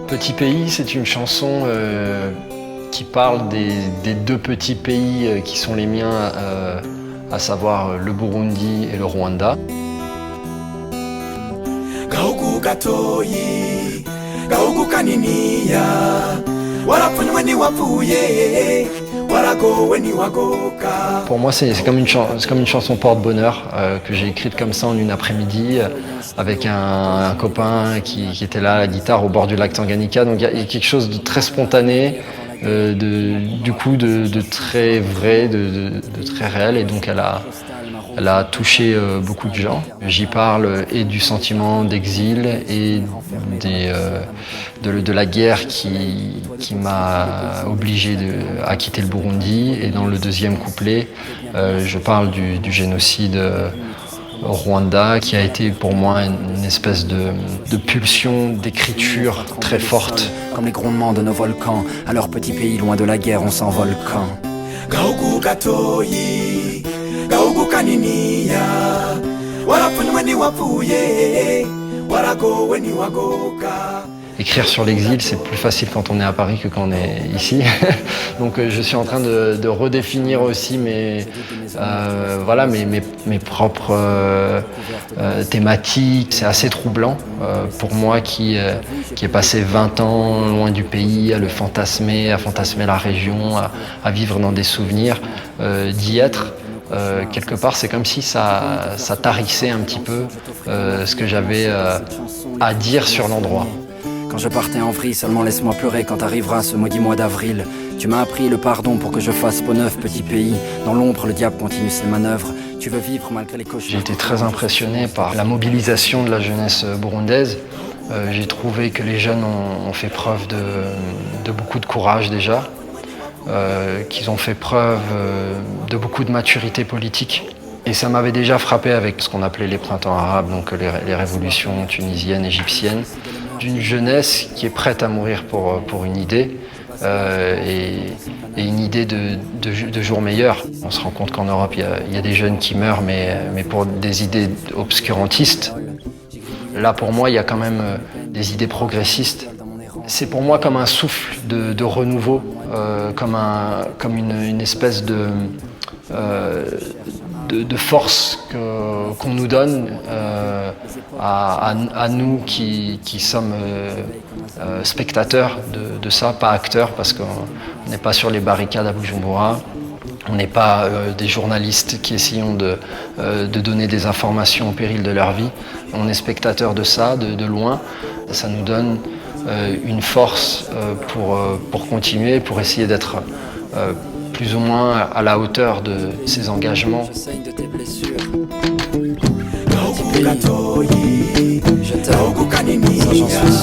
Petit pays, c'est une chanson qui parle des deux petits pays qui sont les miens, à savoir le Burundi et le Rwanda. Gahugu gatoyi, gahugu kaniniya, warapfunywe ntiwapfuye, waragowe ntiwagoka. Pour moi, c'est comme une chanson porte-bonheur que j'ai écrite comme ça en une après-midi avec un copain qui était là à la guitare au bord du lac Tanganyika. Donc il y a quelque chose de très spontané, de très vrai, de très réel. Et donc elle a touché beaucoup de gens. J'y parle et du sentiment d'exil et de la guerre qui m'a obligé à quitter le Burundi. Et dans le deuxième couplet, je parle du génocide au Rwanda, qui a été pour moi une espèce de pulsion d'écriture très forte. Comme les grondements de nos volcans, à leur petit pays loin de la guerre, on s'envole quand. Gahugu gatoyi, gahugu kaniniya, warapfunywe ntiwapfuye, waragowe ntiwagoka. Écrire sur l'exil, c'est plus facile quand on est à Paris que quand on est ici. Donc je suis en train de redéfinir aussi mes propres thématiques. C'est assez troublant pour moi qui ai passé 20 ans loin du pays, à le fantasmer, à fantasmer la région, à vivre dans des souvenirs, d'y être. Quelque part, c'est comme si ça tarissait un petit peu ce que j'avais à dire sur l'endroit. Quand je partais en vrille, seulement laisse-moi pleurer quand arrivera ce maudit mois d'avril. Tu m'as appris le pardon pour que je fasse peau neuve, petit pays. Dans l'ombre, le diable continue ses manœuvres. Tu veux vivre malgré les cauchemars. J'ai été très impressionné par la mobilisation de la jeunesse burundaise. J'ai trouvé que les jeunes ont fait preuve de beaucoup de courage déjà, qu'ils ont fait preuve de beaucoup de maturité politique. Et ça m'avait déjà frappé avec ce qu'on appelait les printemps arabes, donc les révolutions tunisiennes, égyptiennes, d'une jeunesse qui est prête à mourir pour une idée, et une idée de jour meilleur. On se rend compte qu'en Europe, il y a des jeunes qui meurent, mais pour des idées obscurantistes. Là, pour moi, il y a quand même des idées progressistes. C'est pour moi comme un souffle de renouveau, comme une espèce de force qu'on nous donne à nous qui sommes spectateurs de ça, pas acteurs, parce qu'on n'est pas sur les barricades à Bujumbura, on n'est pas des journalistes qui essayons de donner des informations au péril de leur vie. On est spectateurs de ça, de loin. Ça nous donne une force pour continuer, pour essayer d'être plus ou moins à la hauteur de ces engagements. Je t'aime, ça j'en suis